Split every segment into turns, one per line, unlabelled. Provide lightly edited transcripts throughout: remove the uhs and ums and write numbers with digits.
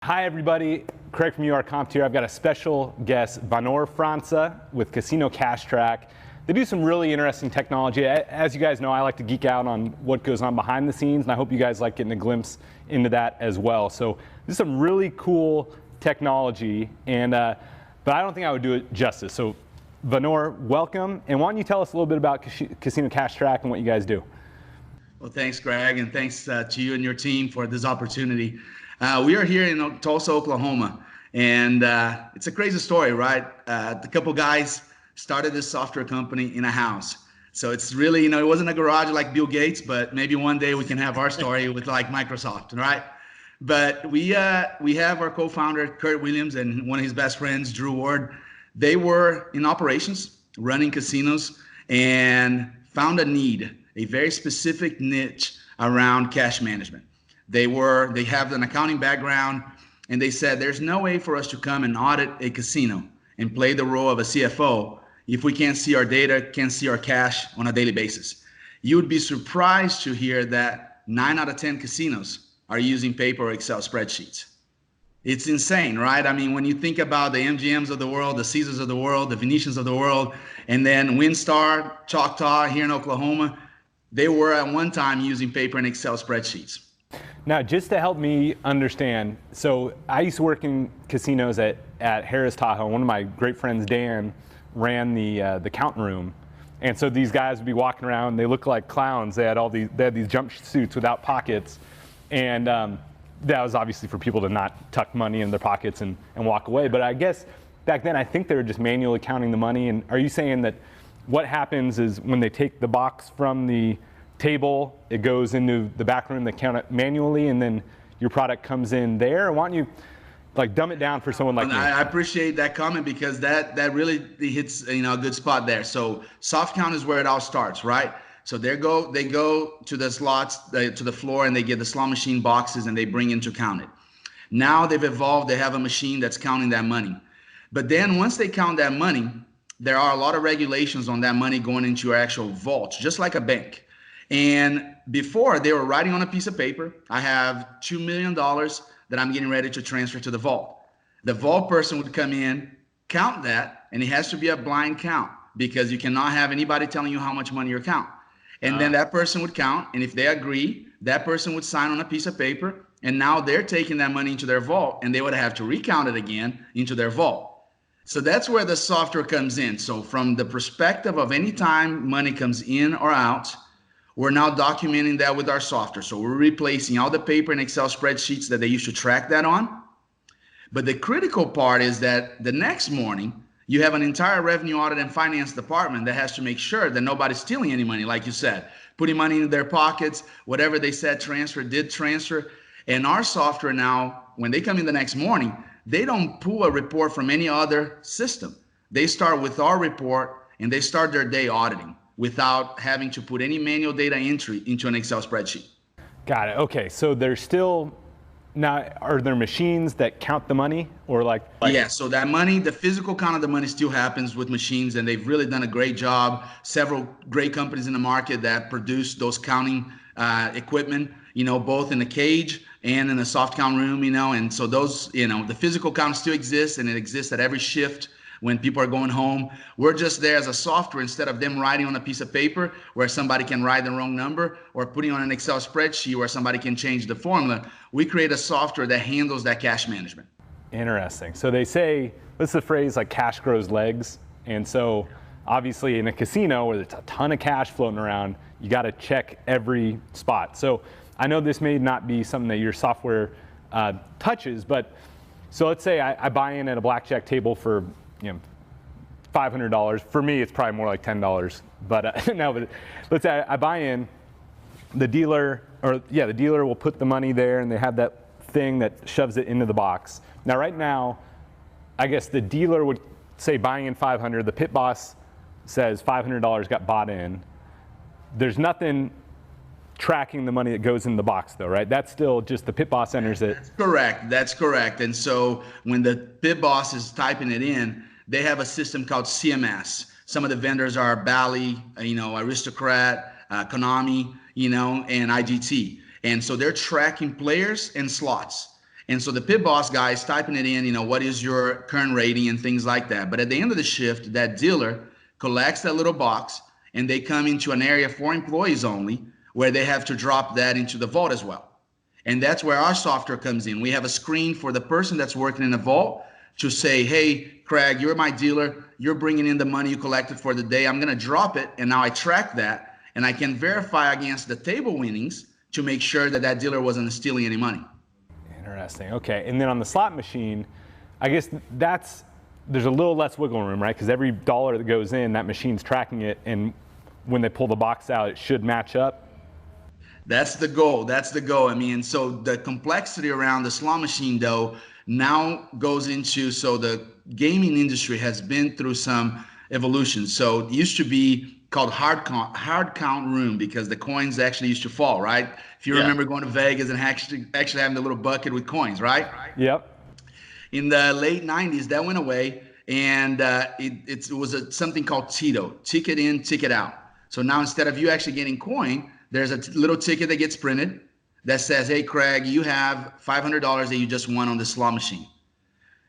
Hi, everybody. Craig from URCompt here. I've got a special guest, Vanor Franza with Casino Cash Trac. They do some really interesting technology. As you guys know, I like to geek out on what goes on behind the scenes, and I hope you guys like getting a glimpse into that as well. So this is some really cool technology, and but I don't think I would do it justice. So Vanor, welcome, and why don't you tell us a little bit about Casino Cash Trac and what you guys do?
Well, thanks, Greg, and thanks to you and your team for this opportunity. We are here in Tulsa, Oklahoma, and it's a crazy story, right? A couple guys started this software company in a house. So it's really, it wasn't a garage like Bill Gates, but maybe one day we can have our story with like Microsoft, right? But we have our co-founder, Kurt Williams, and one of his best friends, Drew Ward. They were in operations, running casinos, and found a need, a very specific niche around cash management. They have an accounting background, and they said there's no way for us to come and audit a casino and play the role of a CFO if we can't see our data, can't see our cash on a daily basis. You would be surprised to hear that 9 out of 10 casinos are using paper or Excel spreadsheets. It's insane, right? I mean, when you think about the MGMs of the world, the Caesars of the world, the Venetians of the world, and then WinStar, Choctaw here in Oklahoma, they were at one time using paper and Excel spreadsheets.
Now, just to help me understand, so I used to work in casinos at Harris Tahoe. One of my great friends, Dan, ran the counting room, and so these guys would be walking around. They looked like clowns. They had these jump suits without pockets, and that was obviously for people to not tuck money in their pockets and walk away. But I guess back then, I think they were just manually counting the money. And are you saying that what happens is when they take the box from the table, it goes into the back room, they count it manually, and then your product comes in there? Or why don't you like dumb it down for someone like me?
I appreciate that comment because that really hits a good spot there. So soft count is where it all starts, right? So they go to the slots, to the floor, and they get the slot machine boxes and they bring in to count it. Now they've evolved, they have a machine that's counting that money. But then once they count that money, there are a lot of regulations on that money going into your actual vault, just like a bank. And before, they were writing on a piece of paper, I have $2 million that I'm getting ready to transfer to the vault. The vault person would come in, count that, and it has to be a blind count because you cannot have anybody telling you how much money you're counting. And then that person would count, and if they agree, that person would sign on a piece of paper, and now they're taking that money into their vault, and they would have to recount it again into their vault. So that's where the software comes in. So from the perspective of any time money comes in or out, we're now documenting that with our software. So we're replacing all the paper and Excel spreadsheets that they used to track that on. But the critical part is that the next morning, you have an entire revenue audit and finance department that has to make sure that nobody's stealing any money, like you said, putting money in their pockets, whatever they said transfer, did transfer. And our software now, when they come in the next morning, they don't pull a report from any other system. They start with our report and they start their day auditing without having to put any manual data entry into an Excel spreadsheet.
Got it. Okay, so there's still, now, are there machines that count the money or like?
Yeah, so that money, the physical count of the money still happens with machines, and they've really done a great job. Several great companies in the market that produce those counting equipment, both in the cage and in the soft count room, and so those, the physical count still exists, and it exists at every shift when people are going home. We're just there as a software instead of them writing on a piece of paper where somebody can write the wrong number or putting on an Excel spreadsheet where somebody can change the formula. We create a software that handles that cash management.
Interesting. So they say, what's the phrase, like cash grows legs? And so obviously in a casino where there's a ton of cash floating around, you got to check every spot. So I know this may not be something that your software touches, but so let's say I buy in at a blackjack table for $500. For me, it's probably more like $10. But no, but let's say I buy in. The dealer will put the money there, and they have that thing that shoves it into the box. Now, right now, I guess the dealer would say buying in 500. The pit boss says $500 got bought in. There's nothing tracking the money that goes in the box, though, right? That's still just the pit boss enters it.
That's correct. And so when the pit boss is typing it in, they have a system called CMS. Some of the vendors are Bally, Aristocrat, Konami, and IGT. And so they're tracking players and slots. And so the pit boss guy is typing it in, what is your current rating and things like that. But at the end of the shift, that dealer collects that little box and they come into an area for employees only where they have to drop that into the vault as well. And that's where our software comes in. We have a screen for the person that's working in the vault to say, hey, Craig, you're my dealer. You're bringing in the money you collected for the day. I'm going to drop it. And now I track that and I can verify against the table winnings to make sure that that dealer wasn't stealing any money.
Interesting. Okay. And then on the slot machine, I guess there's a little less wiggle room, right? Because every dollar that goes in, that machine's tracking it. And when they pull the box out, it should match up.
That's the goal. That's the goal. I mean, so the complexity around the slot machine, though, now goes into, so the gaming industry has been through some evolution. So it used to be called hard count room because the coins actually used to fall, right? If you remember going to Vegas and actually having the little bucket with coins, right?
Yep.
In the late 90s, that went away, and it was something called TITO, ticket in, ticket out. So now instead of you actually getting coin, there's a little ticket that gets printed that says, hey, Craig, you have $500 that you just won on the slot machine.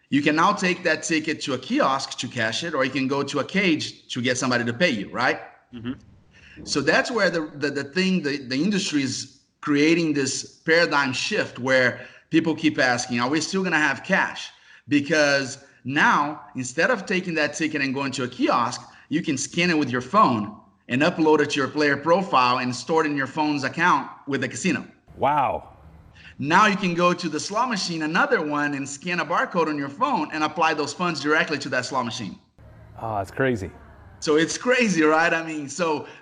You can now take that ticket to a kiosk to cash it, or you can go to a cage to get somebody to pay you, right? Mm-hmm. So that's where the industry is creating this paradigm shift where people keep asking, are we still going to have cash? Because now, instead of taking that ticket and going to a kiosk, you can scan it with your phone and upload it to your player profile and store it in your phone's account with the casino.
Wow.
Now you can go to the slot machine, another one, and scan a barcode on your phone and apply those funds directly to that slot machine.
Oh, that's crazy.
So it's crazy, right? I mean,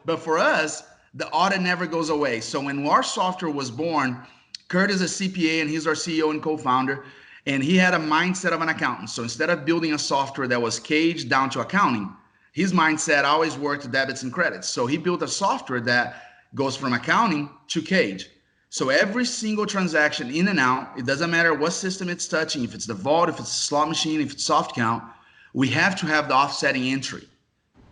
but for us, the audit never goes away. So when our software was born, Kurt is a CPA and he's our CEO and co-founder, and he had a mindset of an accountant. So instead of building a software that was caged down to accounting, his mindset always worked debits and credits. So he built a software that goes from accounting to cage. So every single transaction in and out, it doesn't matter what system it's touching, if it's the vault, if it's a slot machine, if it's soft count, we have to have the offsetting entry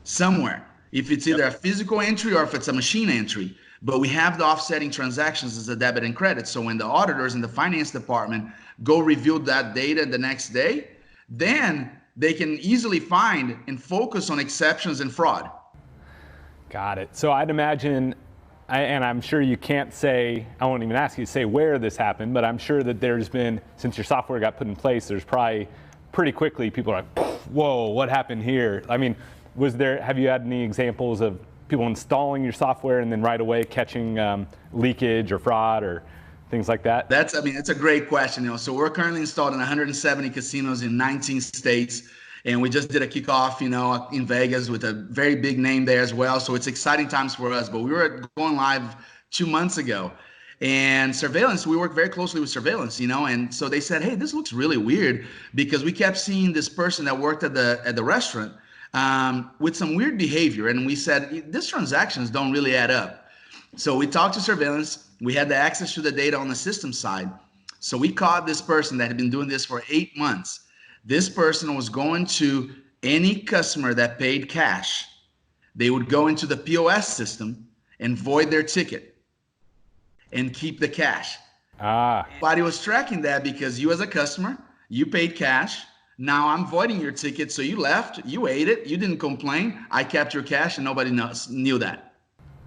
somewhere. If it's either a physical entry or if it's a machine entry, but we have the offsetting transactions as a debit and credit. So when the auditors in the finance department go review that data the next day, then they can easily find and focus on exceptions and fraud.
Got it. So I'd imagine, and I'm sure you can't say, I won't even ask you to say where this happened, but I'm sure that there's been, since your software got put in place, there's probably pretty quickly people are like, whoa, what happened here? I mean, have you had any examples of people installing your software and then right away catching leakage or fraud or things like that?
It's a great question. So we're currently installed in 170 casinos in 19 states. And we just did a kickoff, in Vegas with a very big name there as well. So it's exciting times for us. But we were going live 2 months ago. And surveillance, we work very closely with surveillance, and so they said, hey, this looks really weird because we kept seeing this person that worked at the restaurant with some weird behavior. And we said, these transactions don't really add up. So we talked to surveillance. We had the access to the data on the system side. So we caught this person that had been doing this for 8 months. This person was going to any customer that paid cash. They would go into the POS system and void their ticket and keep the cash. But he was tracking that because you as a customer, you paid cash. Now I'm voiding your ticket. So you left, you ate it, you didn't complain. I kept your cash and nobody knew that.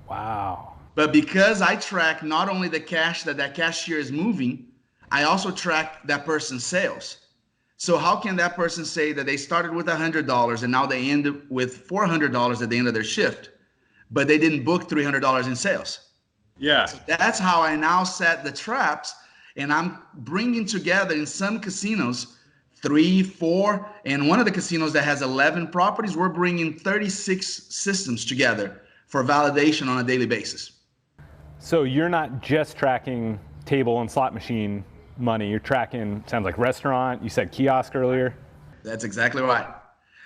Wow.
But because I track not only the cash that cashier is moving, I also track that person's sales. So how can that person say that they started with $100 and now they end with $400 at the end of their shift, but they didn't book $300 in sales?
Yeah.
So that's how I now set the traps, and I'm bringing together in some casinos 3, 4, and one of the casinos that has 11 properties, we're bringing 36 systems together for validation on a daily basis.
So you're not just tracking table and slot machine money, you're tracking, sounds like restaurant, you said kiosk earlier.
That's exactly right.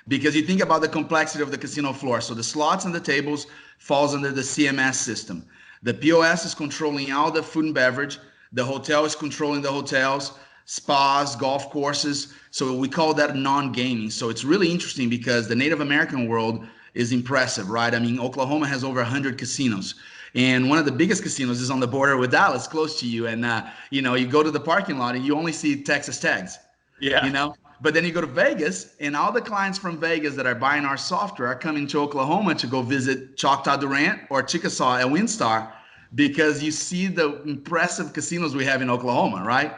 Because you think about the complexity of the casino floor. So the slots and the tables falls under the CMS system. The POS is controlling all the food and beverage. The hotel is controlling the hotels, spas, golf courses. So we call that non-gaming. So it's really interesting because the Native American world is impressive, right? I mean, Oklahoma has over 100 casinos. And one of the biggest casinos is on the border with Dallas, close to you. And, you go to the parking lot and you only see Texas tags,
Yeah.
But then you go to Vegas, and all the clients from Vegas that are buying our software are coming to Oklahoma to go visit Choctaw Durant or Chickasaw at WinStar because you see the impressive casinos we have in Oklahoma, right?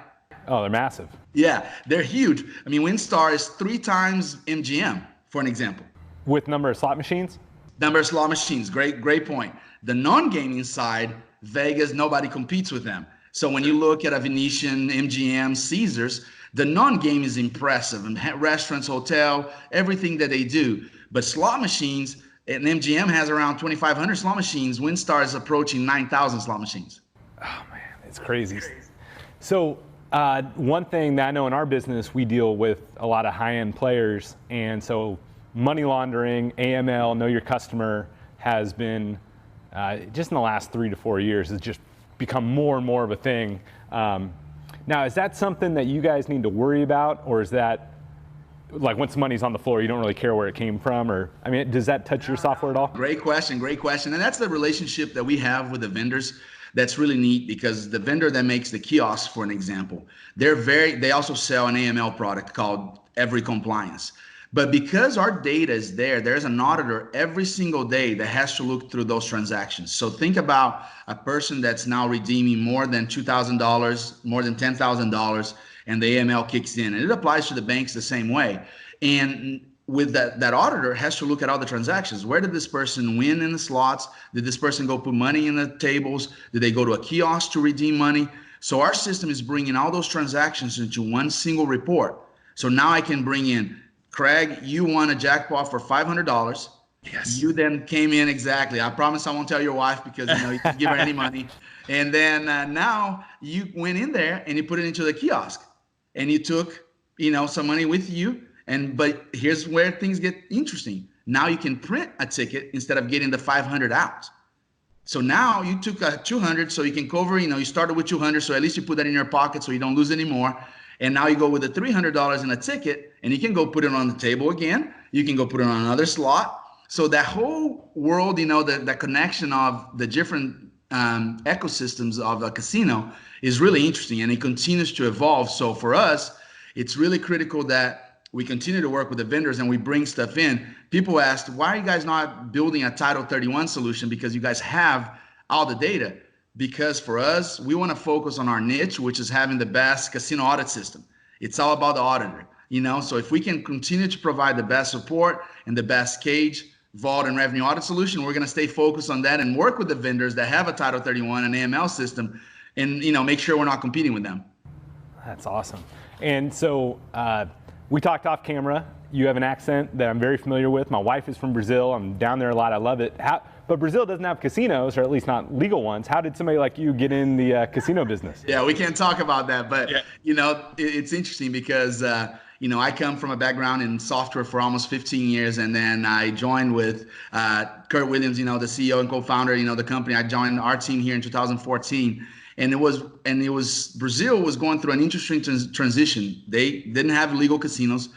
Oh, they're massive.
Yeah, they're huge. I mean, WinStar is 3 times MGM, for an example.
With number of slot machines?
Number of slot machines, great point. The non-gaming side, Vegas, nobody competes with them. So when you look at a Venetian, MGM, Caesars, the non-game is impressive. And restaurants, hotel, everything that they do. But slot machines, and MGM has around 2,500 slot machines. WinStar is approaching 9,000 slot machines.
Oh man, it's crazy. So one thing that I know in our business, we deal with a lot of high-end players, and so money laundering, AML, know your customer, has been just in the last 3 to 4 years has just become more and more of a thing. Now, is that something that you guys need to worry about, or is that like once money's on the floor, you don't really care where it came from? Or, I mean, does that touch your software at all?
Great question. And that's the relationship that we have with the vendors. That's really neat because the vendor that makes the kiosks, for an example, they also sell an AML product called Every Compliance. But because our data is there's an auditor every single day that has to look through those transactions. So think about a person that's now redeeming more than $2,000, more than $10,000, and the AML kicks in. And it applies to the banks the same way. And with that auditor has to look at all the transactions. Where did this person win in the slots? Did this person go put money in the tables? Did they go to a kiosk to redeem money? So our system is bringing all those transactions into one single report. So now I can bring in, Craig, you won a jackpot for $500.
Yes.
You then came in, exactly. I promise I won't tell your wife because you can give her any money. And then now you went in there and you put it into the kiosk, and you took some money with you. But here's where things get interesting. Now you can print a ticket instead of getting the 500 out. So now you took a 200, so you can cover. You started with 200, so at least you put that in your pocket so you don't lose any more. And now you go with the $300 in a ticket, and you can go put it on the table again. You can go put it on another slot. So that whole world, the connection of the different ecosystems of a casino is really interesting, and it continues to evolve. So for us, it's really critical that we continue to work with the vendors and we bring stuff in. People asked, why are you guys not building a Title 31 solution? Because you guys have all the data. Because for us, we want to focus on our niche, which is having the best casino audit system. It's all about the auditor, So if we can continue to provide the best support and the best cage, vault, and revenue audit solution, we're going to stay focused on that and work with the vendors that have a Title 31 and AML system, and make sure we're not competing with them. That's
awesome. And so we talked off camera. You have an accent that I'm very familiar with. My wife is from Brazil. I'm down there a lot. I love it. But Brazil doesn't have casinos, or at least not legal ones. How did somebody like you get in the casino business?
Yeah, we can't talk about that. But, it's interesting because, I come from a background in software for almost 15 years. And then I joined with Kurt Williams, the CEO and co-founder, the company. I joined our team here in 2014. And it was Brazil was going through an interesting transition. They didn't have legal casinos,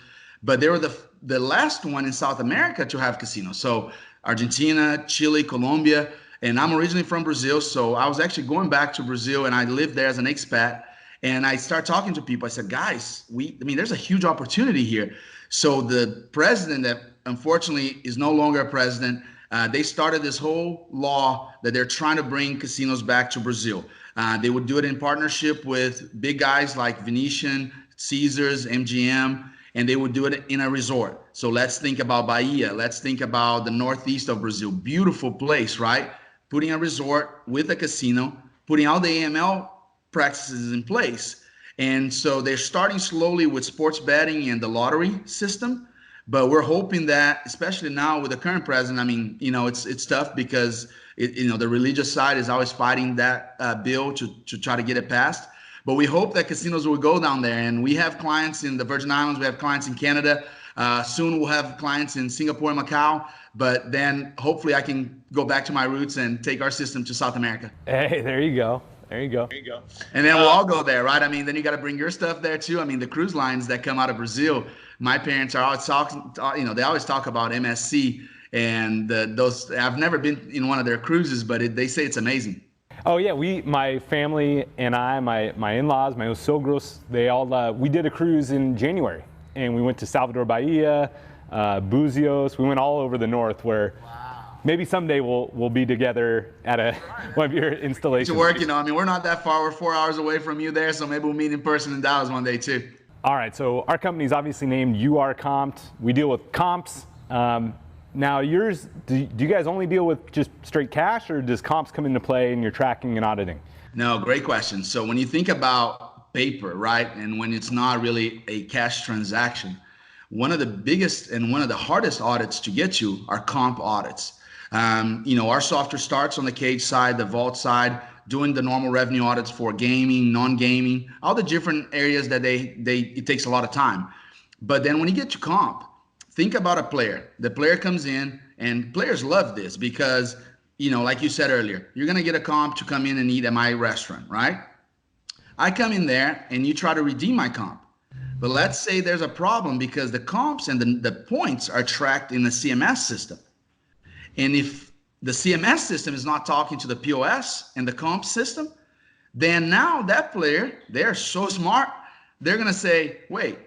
but they were the last one in South America to have casinos. So Argentina, Chile, Colombia, and I'm originally from Brazil. So I was actually going back to Brazil, and I lived there as an expat. And I started talking to people. I said, guys, there's a huge opportunity here. So the president that unfortunately is no longer a president, they started this whole law that they're trying to bring casinos back to Brazil. They would do it in partnership with big guys like Venetian, Caesars, MGM, and they would do it in a resort. So let's think about Bahia. Let's think about the northeast of Brazil. Beautiful place, right? Putting a resort with a casino, putting all the AML practices in place. And so they're starting slowly with sports betting and the lottery system. But we're hoping that, especially now with the current president, it's tough because the religious side is always fighting that bill to try to get it passed. But we hope that casinos will go down there. And we have clients in the Virgin Islands. We have clients in Canada. Soon we'll have clients in Singapore and Macau. But then hopefully I can go back to my roots and take our system to South America.
Hey, there you go.
And then we'll all go there, right? Then you got to bring your stuff there too. The cruise lines that come out of Brazil, my parents are always talking, they always talk about MSC. And those, I've never been in one of their cruises, but they say it's amazing.
Oh yeah, my family and I, my in-laws, my sogros, they all, we did a cruise in January, and we went to Salvador Bahia, Buzios. We went all over the north, where maybe someday we'll be together at one of your installations.
To work, I mean, we're not that far. We're 4 hours away from you there, so maybe we'll meet in person in Dallas one day too.
All right, so our company is obviously named UR Compt. We deal with comps. Now yours, do you guys only deal with just straight cash, or does comps come into play in your tracking and auditing?
No, great question. So when you think about paper, right, and when it's not really a cash transaction, one of the biggest and one of the hardest audits to get to are comp audits. Our software starts on the cage side, the vault side, doing the normal revenue audits for gaming, non-gaming, all the different areas that it takes a lot of time. But then when you get to comp, think about a player. The player comes in, and players love this because, like you said earlier, you're going to get a comp to come in and eat at my restaurant, right? I come in there and you try to redeem my comp. But let's say there's a problem because the comps and the points are tracked in the CMS system. And if the CMS system is not talking to the POS and the comp system, then now that player, they're so smart, they're going to say, wait,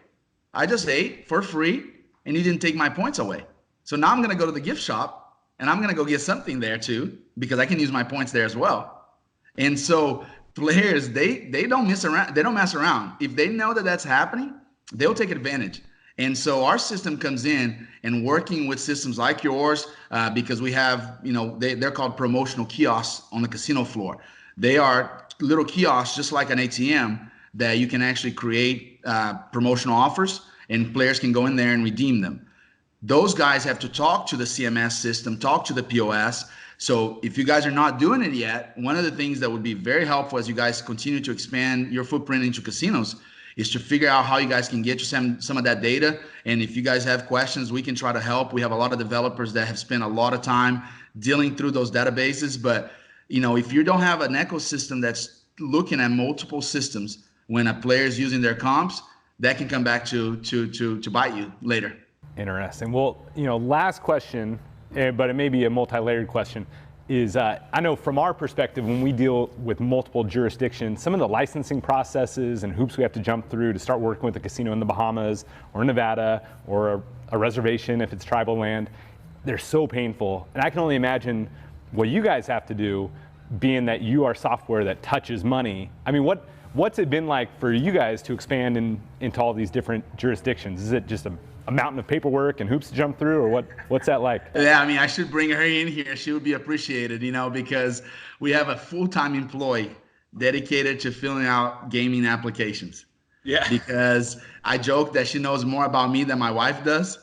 I just ate for free and you didn't take my points away. So now I'm going to go to the gift shop and I'm going to go get something there too, because I can use my points there as well. And so players, they don't mess around. They don't mess around. If they know that that's happening, they'll take advantage. And so our system comes in and working with systems like yours, because we have, they're called promotional kiosks on the casino floor. They are little kiosks, just like an ATM, that you can actually create promotional offers, and players can go in there and redeem them. Those guys have to talk to the CMS system, talk to the POS. So if you guys are not doing it yet, one of the things that would be very helpful as you guys continue to expand your footprint into casinos is to figure out how you guys can get you some of that data. And if you guys have questions, we can try to help. We have a lot of developers that have spent a lot of time dealing through those databases. But if you don't have an ecosystem that's looking at multiple systems when a player is using their comps, that can come back to bite you later.
Interesting. Well, last question, but it may be a multi-layered question, is I know from our perspective, when we deal with multiple jurisdictions, some of the licensing processes and hoops we have to jump through to start working with a casino in the Bahamas or Nevada or a reservation if it's tribal land, they're so painful. And I can only imagine what you guys have to do, being that you are software that touches money. I mean, what's it been like for you guys to expand into all these different jurisdictions? Is it just a mountain of paperwork and hoops to jump through, or what's that like?
Yeah, I mean, I should bring her in here. She would be appreciated, because we have a full-time employee dedicated to filling out gaming applications. Yeah. Because I joke that she knows more about me than my wife does,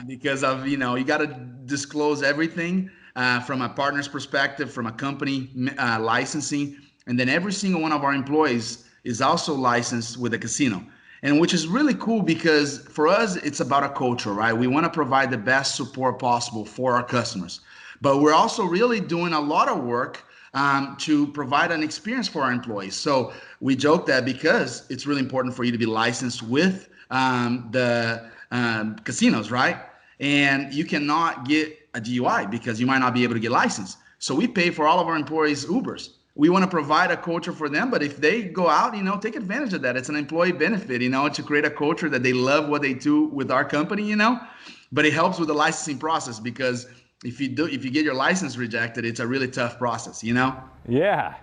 because of, you got to disclose everything from a partner's perspective, from a company licensing. And then every single one of our employees is also licensed with a casino. And which is really cool because for us, it's about a culture, right? We want to provide the best support possible for our customers. But we're also really doing a lot of work to provide an experience for our employees. So we joke that because it's really important for you to be licensed with the casinos, right? And you cannot get a DUI because you might not be able to get licensed. So we pay for all of our employees' Ubers. We want to provide a culture for them, but if they go out, take advantage of that. It's an employee benefit, to create a culture that they love what they do with our company, but it helps with the licensing process because if you get your license rejected, it's a really tough process,
Yeah.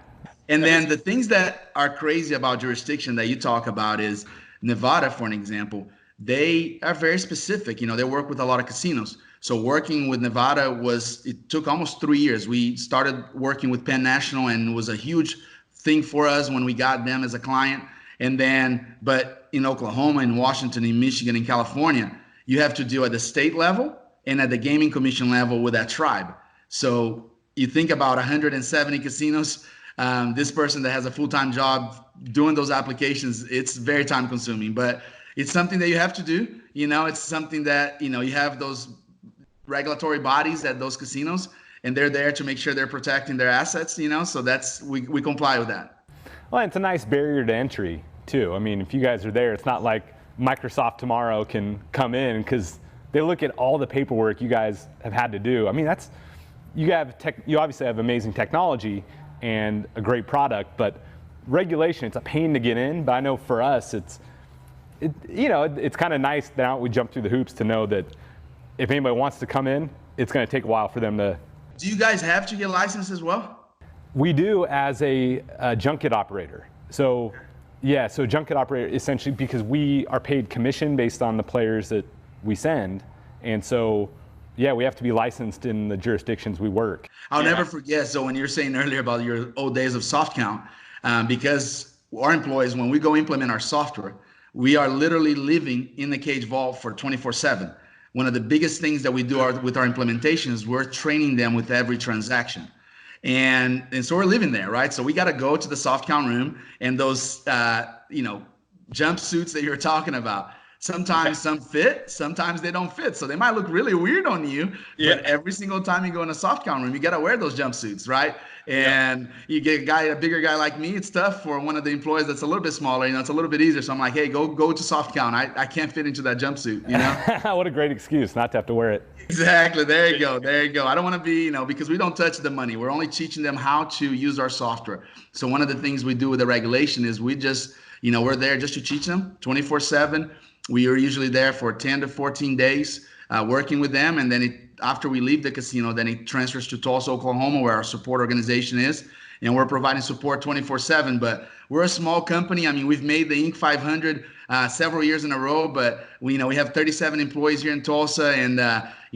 And then the things that are crazy about jurisdiction that you talk about is Nevada, for an example. They are very specific. They work with a lot of casinos. So working with Nevada it took almost 3 years. We started working with Penn National, and it was a huge thing for us when we got them as a client. But in Oklahoma, in Washington, in Michigan, in California, you have to deal at the state level and at the gaming commission level with that tribe. So you think about 170 casinos. This person that has a full-time job doing those applications, it's very time consuming, but it's something that you have to do. It's something that, you have those regulatory bodies at those casinos, and they're there to make sure they're protecting their assets, so we comply with that.
Well, it's a nice barrier to entry too. I mean, if you guys are there, it's not like Microsoft tomorrow can come in, because they look at all the paperwork you guys have had to do. I mean, you obviously have amazing technology and a great product, but regulation, it's a pain to get in. But I know for us, it's kind of nice that we jump through the hoops to know that if anybody wants to come in, it's going to take a while for them to.
Do you guys have to get licensed as well?
We do as a junket operator. So, yeah, so junket operator essentially because we are paid commission based on the players that we send, and so yeah, we have to be licensed in the jurisdictions we work.
I'll never forget. So when you're saying earlier about your old days of soft count, because our employees, when we go implement our software, we are literally living in the cage vault for 24/7. One of the biggest things that we do with our implementation is we're training them with every transaction. And so we're living there, right? So we got to go to the soft count room, and those, jumpsuits that you're talking about, sometimes some fit, sometimes they don't fit. So they might look really weird on you, but every single time you go in a soft count room, you got to wear those jumpsuits, right? And you get a bigger guy like me, it's tough for one of the employees that's a little bit smaller, it's a little bit easier. So I'm like, hey, go to soft count. I can't fit into that jumpsuit,
What a great excuse not to have to wear it.
Exactly. There you go. I don't want to be, because we don't touch the money. We're only teaching them how to use our software. So one of the things we do with the regulation is we just, we're there just to teach them 24/7. We are usually there for 10 to 14 days working with them. And then after we leave the casino, then it transfers to Tulsa, Oklahoma, where our support organization is. And we're providing support 24/7. But we're a small company. I mean, we've made the Inc. 500 several years in a row, but we have 37 employees here in Tulsa, and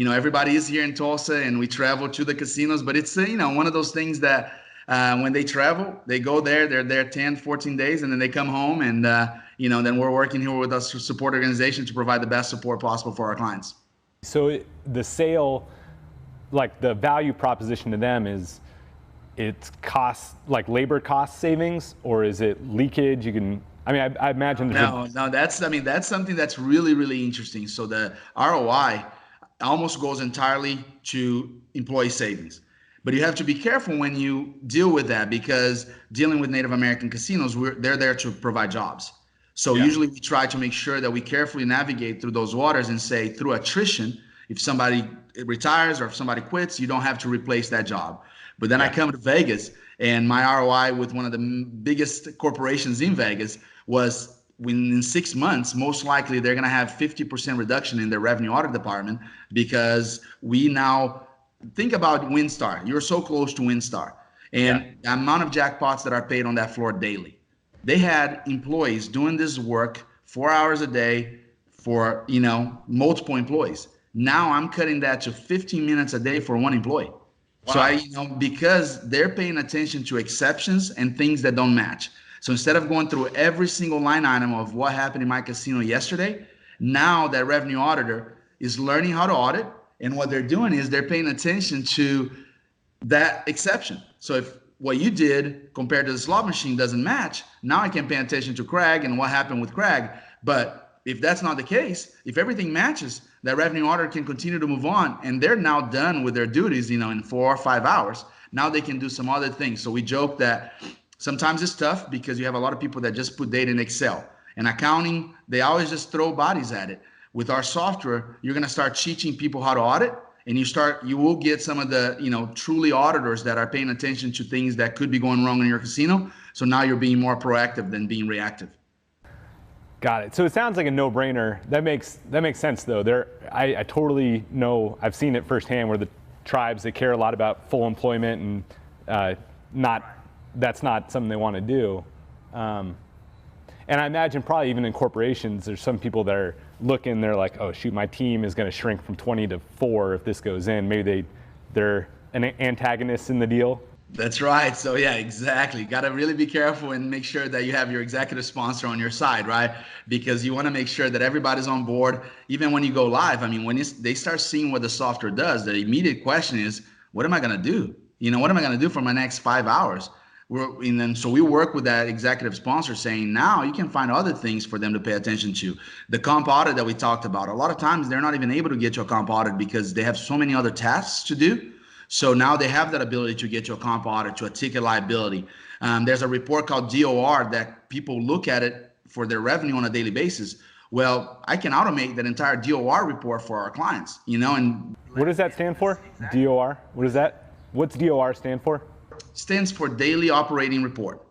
everybody is here in Tulsa, and we travel to the casinos. But it's one of those things that when they travel, they go there, they're there 10, 14 days, and then they come home, and then we're working here with our support organization to provide the best support possible for our clients.
So the sale, like the value proposition to them is, it's cost, like labor cost savings, or is it leakage? I imagine.
No, that's something that's really, really interesting. So the ROI almost goes entirely to employee savings. But you have to be careful when you deal with that, because dealing with Native American casinos, they're there to provide jobs. So usually we try to make sure that we carefully navigate through those waters and say, through attrition, if somebody retires or if somebody quits, you don't have to replace that job. But then I come to Vegas, and my ROI with one of the biggest corporations in Vegas was, in 6 months, most likely they're going to have 50% reduction in their revenue audit department, because we now think about WinStar. You're so close to WinStar, and the amount of jackpots that are paid on that floor daily. They had employees doing this work 4 hours a day for, multiple employees. Now I'm cutting that to 15 minutes a day for one employee. Wow. So because they're paying attention to exceptions and things that don't match. So instead of going through every single line item of what happened in my casino yesterday, now that revenue auditor is learning how to audit, and what they're doing is they're paying attention to that exception. So if what you did compared to the slot machine doesn't match, now I can pay attention to Craig and what happened with Craig. But if that's not the case, if everything matches, that revenue auditor can continue to move on, and they're now done with their duties, in 4 or 5 hours. Now they can do some other things. So we joke that sometimes it's tough because you have a lot of people that just put data in Excel. And accounting, they always just throw bodies at it. With our software, you're going to start teaching people how to audit, and you will get some of the, truly auditors that are paying attention to things that could be going wrong in your casino. So now you're being more proactive than being reactive.
Got it. So it sounds like a no-brainer. That makes sense, though. I totally know. I've seen it firsthand where the tribes, they care a lot about full employment, and that's not something they want to do. And I imagine probably even in corporations, there's some people that are looking. They're like, oh shoot, my team is going to shrink from 20 to 4 if this goes in. Maybe they're an antagonist in the deal.
That's right. So yeah, exactly. Got to really be careful and make sure that you have your executive sponsor on your side, right? Because you want to make sure that everybody's on board. Even when you go live, when they start seeing what the software does, the immediate question is, what am I going to do? What am I going to do for my next 5 hours? So we work with that executive sponsor saying, now you can find other things for them to pay attention to. The comp audit that we talked about, a lot of times they're not even able to get to a comp audit because they have so many other tasks to do. So now they have that ability to get to a comp audit, to a ticket liability. There's a report called DOR that people look at it for their revenue on a daily basis. Well, I can automate that entire DOR report for our clients, and
What does that stand for? DOR? What is that? What's DOR stand for?
stands for daily operating report.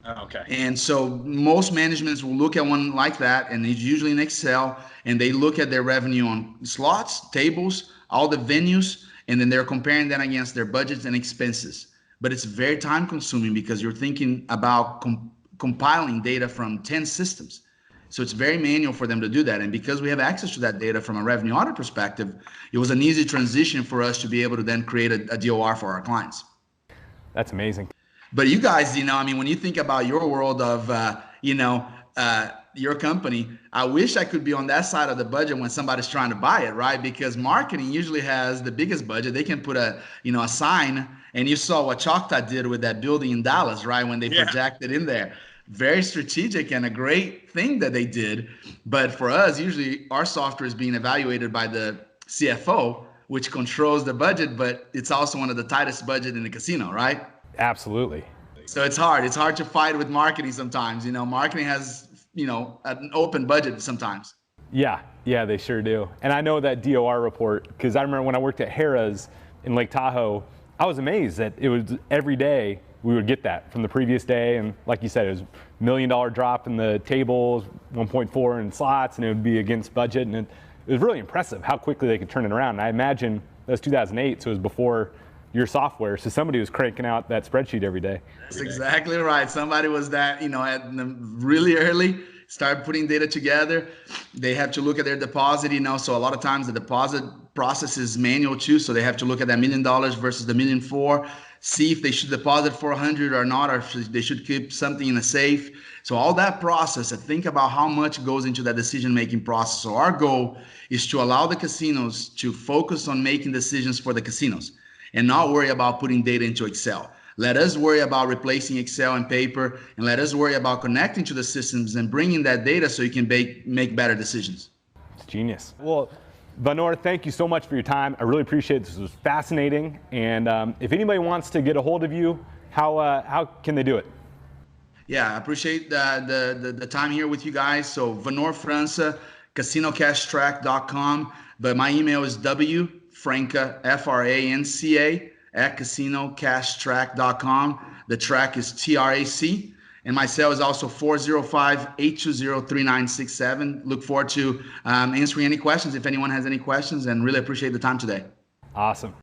Okay.
And so most managements will look at one like that, and it's usually in Excel, and they look at their revenue on slots, tables, all the venues, and then they're comparing that against their budgets and expenses. But it's very time consuming because you're thinking about compiling data from 10 systems. So it's very manual for them to do that. And because we have access to that data from a revenue audit perspective, it was an easy transition for us to be able to then create a DOR for our clients.
That's amazing.
But you guys, when you think about your world of, your company, I wish I could be on that side of the budget when somebody's trying to buy it, right? Because marketing usually has the biggest budget. They can put a sign, and you saw what Choctaw did with that building in Dallas, right? When they projected in there. Very strategic and a great thing that they did. But for us, usually our software is being evaluated by the CFO, which controls the budget, but it's also one of the tightest budget in the casino, right?
Absolutely.
So it's hard. It's hard to fight with marketing sometimes. Marketing has, an open budget sometimes.
Yeah, they sure do. And I know that DOR report, because I remember when I worked at Harrah's in Lake Tahoe, I was amazed that it was every day we would get that from the previous day. And like you said, it was $1 million drop in the tables, 1.4 in slots, and it would be against budget. And it was really impressive how quickly they could turn it around. And I imagine that was 2008, so it was before your software. So somebody was cranking out that spreadsheet every day.
That's exactly right. Somebody was that, really early, start putting data together. They have to look at their deposit, so a lot of times the deposit process is manual too. So they have to look at that $1 million versus the $1.4 million, see if they should deposit 400 or not, or if they should keep something in a safe. So all that process, and think about how much goes into that decision-making process. So our goal is to allow the casinos to focus on making decisions for the casinos and not worry about putting data into Excel. Let us worry about replacing Excel and paper, and let us worry about connecting to the systems and bringing that data so you can make better decisions.
It's genius. Well, Vanor, thank you so much for your time. I really appreciate it. This was fascinating. And if anybody wants to get a hold of you, how can they do it?
Yeah, I appreciate the time here with you guys. So Vanor França, CasinoCashTrac.com. But my email is wfranca, Franca, at CasinoCashTrac.com. The track is TRAC. And my cell is also 405-820-3967. Look forward to answering any questions if anyone has any questions, and really appreciate the time today.
Awesome.